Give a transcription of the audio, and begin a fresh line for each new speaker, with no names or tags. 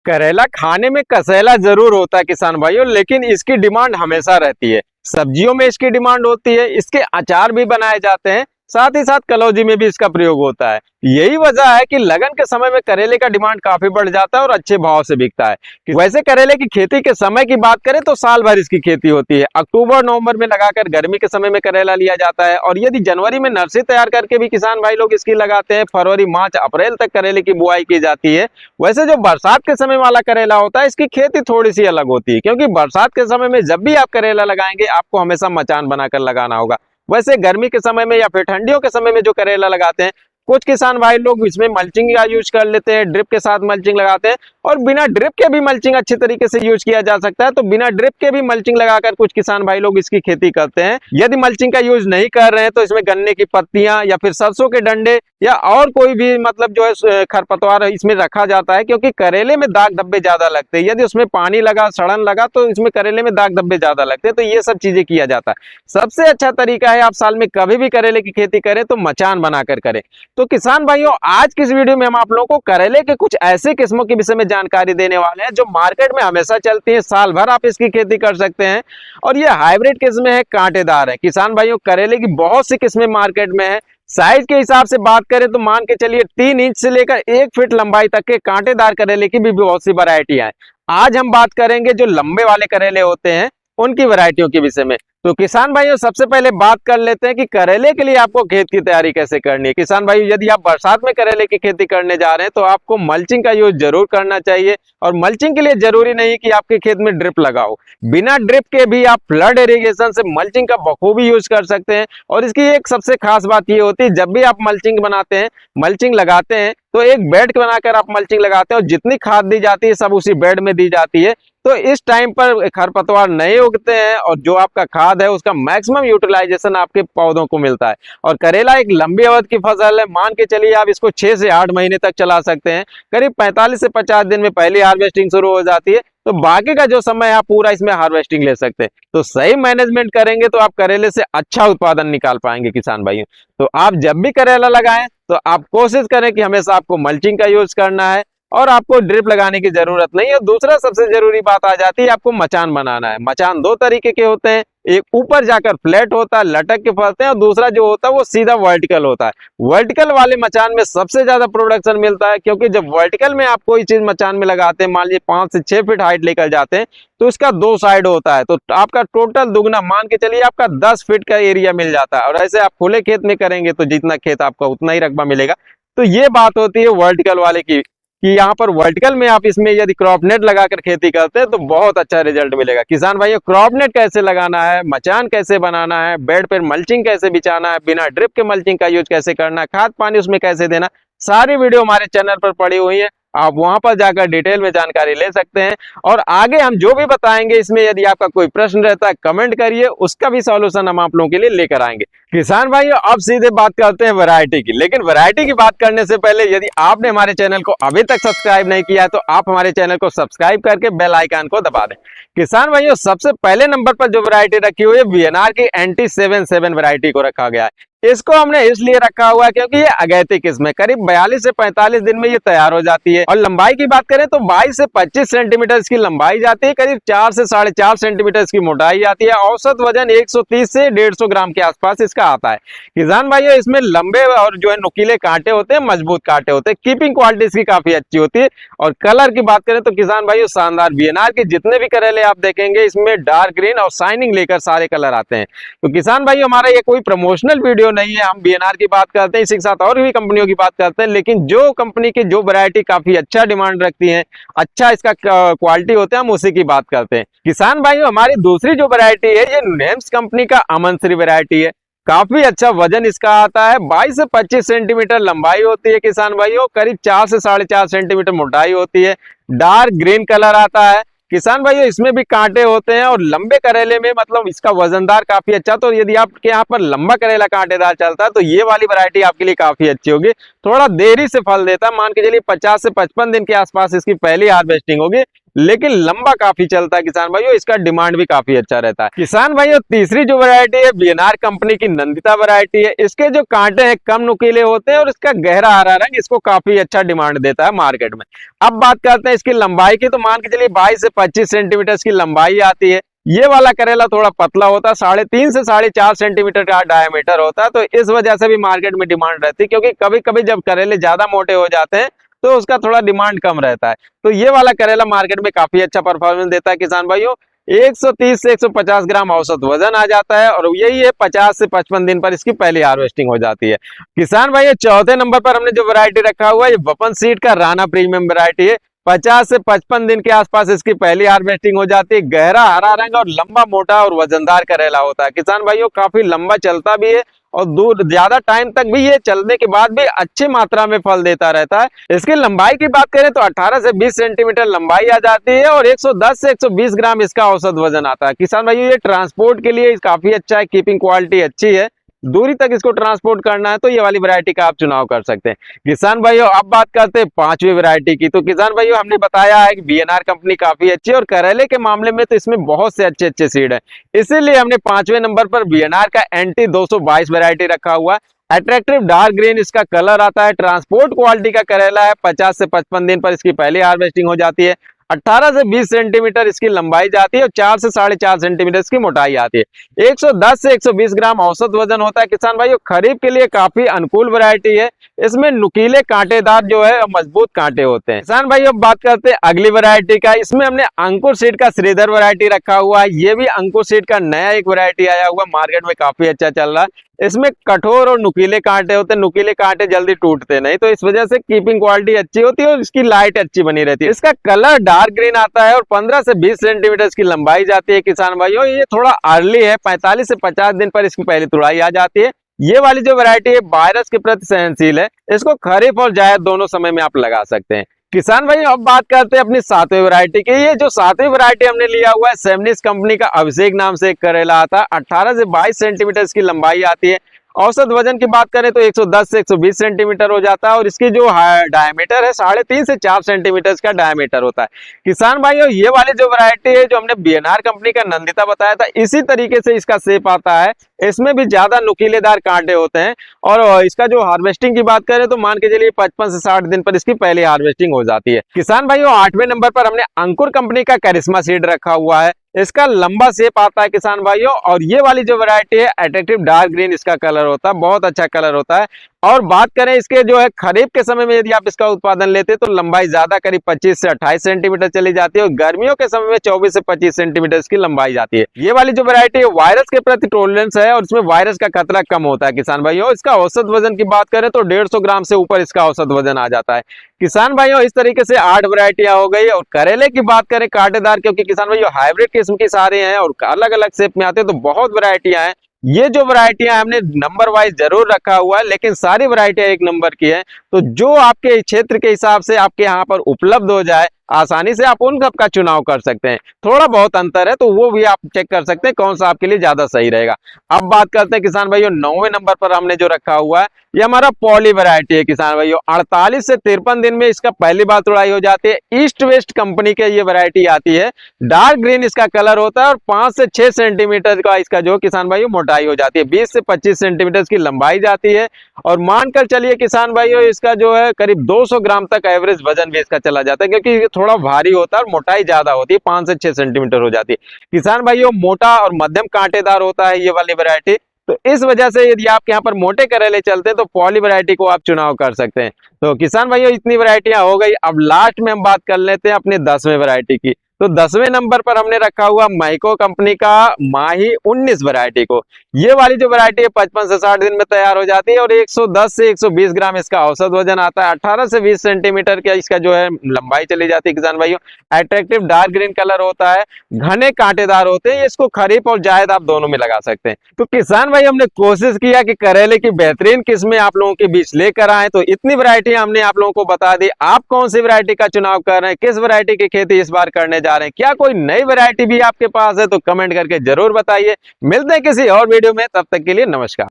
करेला खाने में कसैला जरूर होता है किसान भाइयों, लेकिन इसकी डिमांड हमेशा रहती है। सब्जियों में इसकी डिमांड होती है, इसके अचार भी बनाए जाते हैं, साथ ही साथ कलौजी में भी इसका प्रयोग होता है। यही वजह है कि लगन के समय में करेले का डिमांड काफी बढ़ जाता है और अच्छे भाव से बिकता है। वैसे करेले की खेती के समय की बात करें तो साल भर इसकी खेती होती है। अक्टूबर नवंबर में लगाकर गर्मी के समय में करेला लिया जाता है, और यदि जनवरी में नर्सरी तैयार करके भी किसान भाई लोग इसकी लगाते हैं, फरवरी मार्च अप्रैल तक करेले की बुआई की जाती है। वैसे जो बरसात के समय वाला करेला होता है, इसकी खेती थोड़ी सी अलग होती है, क्योंकि बरसात के समय में जब भी आप करेला लगाएंगे आपको हमेशा मचान बनाकर लगाना होगा। वैसे गर्मी के समय में या फिर ठंडियों के समय में जो करेला लगाते हैं, कुछ किसान भाई लोग इसमें मल्चिंग का यूज कर लेते हैं, ड्रिप के साथ मल्चिंग लगाते हैं, और बिना ड्रिप के भी मल्चिंग अच्छी तरीके से यूज किया जा सकता है। तो बिना ड्रिप के भी मल्चिंग लगाकर कुछ किसान भाई लोग इसकी खेती करते हैं। यदि मल्चिंग का यूज नहीं कर रहे हैं तो इसमें गन्ने की पत्तियां या फिर सरसों के डंडे या और कोई भी मतलब जो है खरपतवार इसमें रखा जाता है, क्योंकि करेले में दाग धब्बे ज्यादा लगते हैं। यदि उसमें पानी लगा, सड़न लगा, तो इसमें करेले में दाग धब्बे ज्यादा लगते हैं। तो ये सब चीजें किया जाता है। सबसे अच्छा तरीका है आप साल में कभी भी करेले की खेती करें तो मचान बनाकर करें। तो किसान भाइयों, आज की इस वीडियो में हम आप लोगों को करेले के कुछ ऐसे किस्मों के विषय में जानकारी देने वाले हैं जो मार्केट में हमेशा चलती है, साल भर आप इसकी खेती कर सकते हैं। और ये हाइब्रिड किस्में है, कांटेदार है। किसान भाइयों, करेले की बहुत सी किस्में मार्केट में है। साइज के हिसाब से बात करें तो मान के चलिए 3 इंच से लेकर 1 फीट लंबाई तक के कांटेदार करेले की भी बहुत सी वैरायटियां हैं। आज हम बात करेंगे जो लंबे वाले करेले होते हैं उनकी वैरायटियों के विषय में। तो किसान भाइयों, सबसे पहले बात कर लेते हैं कि करेले के लिए आपको खेत की तैयारी कैसे करनी है। किसान भाइयों, यदि आप बरसात में करेले की खेती करने जा रहे हैं तो आपको मल्चिंग का यूज जरूर करना चाहिए। और मल्चिंग के लिए जरूरी नहीं कि आपके खेत में ड्रिप लगाओ, बिना ड्रिप के भी आप फ्लड इरिगेशन से मल्चिंग का बखूबी यूज कर सकते हैं। और इसकी एक सबसे खास बात ये होती है, जब भी आप मल्चिंग बनाते हैं, मल्चिंग लगाते हैं, तो एक बेड बनाकर आप मल्चिंग लगाते हैं और जितनी खाद दी जाती है सब उसी बेड में दी जाती है। तो इस टाइम पर खरपतवार नहीं उगते हैं और जो आपका खाद है उसका मैक्सिमम यूटिलाइजेशन आपके पौधों को मिलता है। और करेला एक लंबी अवधि की फसल है। मान के चलिए आप इसको 6 से 8 महीने तक चला सकते हैं। करीब 45 से 50 दिन में पहली हार्वेस्टिंग शुरू हो जाती है, तो बाकी का जो समय आप पूरा इसमें हार्वेस्टिंग ले सकते हैं। तो सही मैनेजमेंट करेंगे तो आप करेले से अच्छा उत्पादन निकाल पाएंगे किसान भाइयों। तो आप जब भी करेला लगाएं तो आप कोशिश करें कि हमेशा आपको मल्चिंग का यूज करना है और आपको ड्रिप लगाने की जरूरत नहीं है। दूसरा सबसे जरूरी बात आ जाती है, आपको मचान बनाना है। मचान 2 तरीके के होते हैं, एक ऊपर जाकर फ्लैट होता है, लटक के फलते हैं, और दूसरा जो होता है वो सीधा वर्टिकल होता है। वर्टिकल वाले मचान में सबसे ज्यादा प्रोडक्शन मिलता है, क्योंकि जब वर्टिकल में आप कोई चीज मचान में लगाते हैं, मान लीजिए 5 से 6 फीट हाइट लेकर जाते हैं, तो इसका 2 साइड होता है, तो आपका टोटल दुगना, मान के चलिए आपका 10 फीट का एरिया मिल जाता है। और ऐसे आप खुले खेत में करेंगे तो जितना खेत आपका उतना ही रकबा मिलेगा। तो ये बात होती है वर्टिकल वाले की, कि यहाँ पर वर्टिकल में आप इसमें यदि क्रॉप नेट लगाकर खेती करते हैं तो बहुत अच्छा रिजल्ट मिलेगा। किसान भाइयों, क्रॉप नेट कैसे लगाना है, मचान कैसे बनाना है, बेड पर मल्चिंग कैसे बिछाना है, बिना ड्रिप के मल्चिंग का यूज कैसे करना है, खाद पानी उसमें कैसे देना, सारी वीडियो हमारे चैनल पर पड़ी हुई है। आप वहां पर जाकर डिटेल में जानकारी ले सकते हैं। और आगे हम जो भी बताएंगे इसमें यदि आपका कोई प्रश्न रहता है कमेंट करिए, उसका भी सॉल्यूशन हम आप लोगों के लिए लेकर आएंगे। किसान भाइयों, अब सीधे बात करते हैं वैरायटी की। लेकिन वैरायटी की बात करने से पहले यदि आपने हमारे चैनल को अभी तक सब्सक्राइब नहीं किया है तो आप हमारे चैनल को सब्सक्राइब करके बेल आइकन को दबा दें। किसान भाइयों, सबसे पहले नंबर पर जो वैरायटी रखी हुई है वीएनआर की NT 77 वैरायटी को रखा गया है। इसको हमने इसलिए रखा हुआ है क्योंकि ये अगैती किस्म है। करीब 42 से 45 दिन में ये तैयार हो जाती है। और लंबाई की बात करें तो 22 से 25 सेंटीमीटर इसकी लंबाई जाती है, करीब 4 से 4.5 सेंटीमीटर इसकी मोटाई आती है। औसत वजन 130 से 150 ग्राम के आसपास इसका आता है। किसान भाइयों, इसमें लंबे और जो है नुकीले कांटे होते हैं, मजबूत कांटे होते हैं। कीपिंग क्वालिटी इसकी काफी अच्छी होती है। और कलर की बात करें तो किसान भाइयों, शानदार वीएनआर के जितने भी करेले आप देखेंगे इसमें डार्क ग्रीन और शाइनिंग लेकर सारे कलर आते हैं। तो किसान भाइयों, हमारा ये कोई प्रमोशनल वीडियो नहीं है, हम बीएनआर की बात करते हैं, इसी के साथ और भी कंपनियों की बात करते हैं। लेकिन जो कंपनी की जो वैरायटी काफी अच्छा डिमांड रखती है, अच्छा इसका क्वालिटी होता है, हम उसी की बात करते हैं। किसान भाइयों, हमारी दूसरी जो वैरायटी है ये नेम्स कंपनी का अमन श्री वैरायटी है। काफी अच्छा वजन इसका आता है, 22 से 25 सेंटीमीटर लंबाई होती है। किसान भाइयों, करीब 4 से 4.5 सेंटीमीटर मोटाई होती है। डार्क ग्रीन कलर आता है। किसान भाइयों, इसमें भी कांटे होते हैं और लंबे करेले में मतलब इसका वजनदार काफी अच्छा। तो यदि आपके यहाँ पर लंबा करेला कांटेदार चलता है तो ये वाली वैरायटी आपके लिए काफी अच्छी होगी। थोड़ा देरी से फल देता है। मान के चलिए 50 से 55 दिन के आसपास इसकी पहली हार्वेस्टिंग होगी, लेकिन लंबा काफी चलता है किसान भाइयों, इसका डिमांड भी काफी अच्छा रहता है। किसान भाइयों तीसरी जो वैरायटी है वीएनआर कंपनी की नंदिता वैरायटी है। इसके जो कांटे हैं कम नुकीले होते हैं और इसका गहरा हरा रंग इसको काफी अच्छा डिमांड देता है मार्केट में। अब बात करते हैं इसकी लंबाई की, तो मान के चलिए 22 से 25 सेंटीमीटर की लंबाई आती है। ये वाला करेला थोड़ा पतला होता है, 3.5 से 4.5 सेंटीमीटर का डायमीटर होता है, तो इस वजह से भी मार्केट में डिमांड रहती है, क्योंकि कभी कभी जब करेले ज्यादा मोटे हो जाते हैं तो उसका थोड़ा डिमांड कम रहता है। तो ये वाला करेला मार्केट में काफी अच्छा परफॉर्मेंस देता है किसान भाइयों। 130 से 150 ग्राम औसत वजन आ जाता है और यही है 50 से 55 दिन पर इसकी पहली हार्वेस्टिंग हो जाती है। किसान भाइयों चौथे नंबर पर हमने जो वैरायटी रखा हुआ है ये वपन सीड का राणा प्रीमियम वैरायटी है। 50 से 55 दिन के आसपास इसकी पहली हार्वेस्टिंग हो जाती है। गहरा हरा रंग और लंबा मोटा और वजनदार करेला होता है किसान भाइयों, काफी लंबा चलता भी है और दूर ज्यादा टाइम तक भी ये चलने के बाद भी अच्छी मात्रा में फल देता रहता है। इसकी लंबाई की बात करें तो 18 से 20 सेंटीमीटर लंबाई आ जाती है और 110 से 120 ग्राम इसका औसत वजन आता है। किसान भाइयों ये ट्रांसपोर्ट के लिए काफी अच्छा है, कीपिंग क्वालिटी अच्छी है, दूरी तक इसको ट्रांसपोर्ट करना है तो ये वाली वैरायटी का आप चुनाव कर सकते हैं। किसान भाइयों अब बात करते हैं पांचवी वैरायटी की। तो किसान भाइयों हमने बताया है कि वीएनआर कंपनी काफी अच्छी है और करेले के मामले में तो इसमें बहुत से अच्छे अच्छे सीड है, इसीलिए हमने 5वें नंबर पर वीएनआर का NT 222 वैरायटी रखा हुआ है। अट्रैक्टिव डार्क ग्रीन इसका कलर आता है, ट्रांसपोर्ट क्वालिटी का करेला है। 50 से 55 दिन पर इसकी पहली हार्वेस्टिंग हो जाती है। 18 से 20 सेंटीमीटर इसकी लंबाई जाती है और 4 से 4.5 सेंटीमीटर इसकी मोटाई आती है। 110 से 120 ग्राम औसत वजन होता है। किसान भाइयों खरीफ के लिए काफी अनुकूल वैरायटी है, इसमें नुकीले कांटेदार जो है मजबूत कांटे होते हैं। किसान भाइयों बात करते हैं अगली वैरायटी का। इसमें हमने अंकुर सीड का श्रीधर वैरायटी रखा हुआ है। ये भी अंकुर सीड का नया एक वैरायटी आया हुआ, मार्केट में काफी अच्छा चल रहा है। इसमें कठोर और नुकीले कांटे होते हैं, नुकीले कांटे जल्दी टूटते नहीं, तो इस वजह से कीपिंग क्वालिटी अच्छी होती है और इसकी लाइट अच्छी बनी रहती है। इसका कलर डार्क ग्रीन आता है और 15 से 20 सेंटीमीटर की लंबाई जाती है। किसान भाइयों ये थोड़ा अर्ली है, 45 से 50 दिन पर इसकी पहली तुड़ाई आ जाती है। ये वाली जो वैरायटी है वायरस के प्रति सहनशील है, इसको खरीफ और जायद दोनों समय में आप लगा सकते हैं। किसान भाई अब बात करते हैं अपनी 7वीं वैरायटी की। ये जो 7वीं वैरायटी हमने लिया हुआ है सेमनिस कंपनी का अभिषेक नाम से एक करेला आता है। 18 से 22 सेंटीमीटर की लंबाई आती है। औसत वजन की बात करें तो 110 से 120 सेंटीमीटर हो जाता है और इसकी जो डायमीटर है 3.5 से 4 सेंटीमीटर का डायमीटर होता है। किसान भाइयों ये वाली जो वैरायटी है जो हमने वीएनआर कंपनी का नंदिता बताया था, इसी तरीके से इसका शेप आता है। इसमें भी ज्यादा नुकीलेदार कांटे होते हैं और इसका जो हार्वेस्टिंग की बात करें तो मान के चलिए 55 से 60 दिन पर इसकी पहली हार्वेस्टिंग हो जाती है। किसान भाइयों 8वें नंबर पर हमने अंकुर कंपनी का करिश्मा सीड रखा हुआ है। इसका लंबा शेप आता है किसान भाइयों और ये वाली जो वैरायटी है अट्रैक्टिव डार्क ग्रीन इसका कलर होता है, बहुत अच्छा कलर होता है। और बात करें इसके जो है खरीफ के समय में यदि आप इसका उत्पादन लेते तो लंबाई ज्यादा करीब 25 से 28 सेंटीमीटर चली जाती है और गर्मियों के समय में 24 से 25 सेंटीमीटर की लंबाई जाती है। ये वाली जो वैरायटी है वायरस के प्रति टॉलरेंस है और इसमें वायरस का खतरा कम होता है। किसान भाइयों इसका औसत वजन की बात करें तो 150 ग्राम से ऊपर इसका औसत वजन आ जाता है। किसान भाइयों इस तरीके से 8 वैरायटियां हो गई। और करेले की बात करें कांटेदार, क्योंकि किसान भाइयों हाइब्रिड किस्म की सारे हैं और अलग अलग शेप में आते हैं तो बहुत वैरायटियां हैं। ये जो वैरायटियां हमने नंबर वाइज जरूर रखा हुआ है, लेकिन सारी वैरायटियां एक नंबर की हैं, तो जो आपके क्षेत्र के हिसाब से आपके यहाँ पर उपलब्ध हो जाए आसानी से आप उन सब का चुनाव कर सकते हैं। थोड़ा बहुत अंतर है तो वो भी आप चेक कर सकते हैं कौन सा आपके लिए ज्यादा सही रहेगा। अब बात करते हैं किसान भाइयों 9वें नंबर पर हमने जो रखा हुआ है ये हमारा पॉली वैरायटी है। किसान भाइयों 48 से 53 दिन में इसका पहली बार तुड़ाई हो जाती है। ईस्ट वेस्ट कंपनी के ये वैरायटी आती है। डार्क ग्रीन इसका कलर होता है और 5 से 6 सेंटीमीटर का इसका जो किसान भाइयों मोटाई हो जाती है। 20 से 25 सेंटीमीटर की लंबाई जाती है और मानकर चलिए किसान भाइयों इसका जो है करीब 200 ग्राम तक एवरेज वजन भी इसका चला जाता है, क्योंकि थोड़ा भारी होता है और मोटाई ज्यादा होती है, 5 से 6 सेंटीमीटर हो जाती है। किसान भाइयों मोटा और मध्यम कांटेदार होता है ये वाली वैरायटी, तो इस वजह से यदि आपके यहाँ पर मोटे करेले चलते हैं तो पॉली वैरायटी को आप चुनाव कर सकते हैं। तो किसान भाइयों इतनी वैरायटियां हो गई। अब लास्ट में हम बात कर लेते हैं अपने 10वें वैरायटी की। तो 10वें नंबर पर हमने रखा हुआ माइको कंपनी का माही 19 वैरायटी को। ये वाली जो वैरायटी है 55 से 60 दिन में तैयार हो जाती है और 110 से 120 ग्राम इसका औसत वजन आता है। 18 से 20 सेंटीमीटर का इसका जो है लंबाई चली जाती है। किसान भाइयों अट्रैक्टिव डार्क ग्रीन कलर होता है, घने कांटेदार होते हैं। इसको खरीफ और जायद आप दोनों में लगा सकते हैं। तो किसान भाई हमने कोशिश किया कि करेले की बेहतरीन किस्में आप लोगों के बीच लेकर आए, तो इतनी वैरायटी हमने आप लोगों को बता दी। आप कौन सी वैरायटी का चुनाव कर रहे हैं, किस वैरायटी की खेती इस बार करने जा रहे हैं, क्या कोई नई वैरायटी भी आपके पास है तो कमेंट करके जरूर बताइए। मिलते हैं किसी और वीडियो में, तब तक के लिए नमस्कार।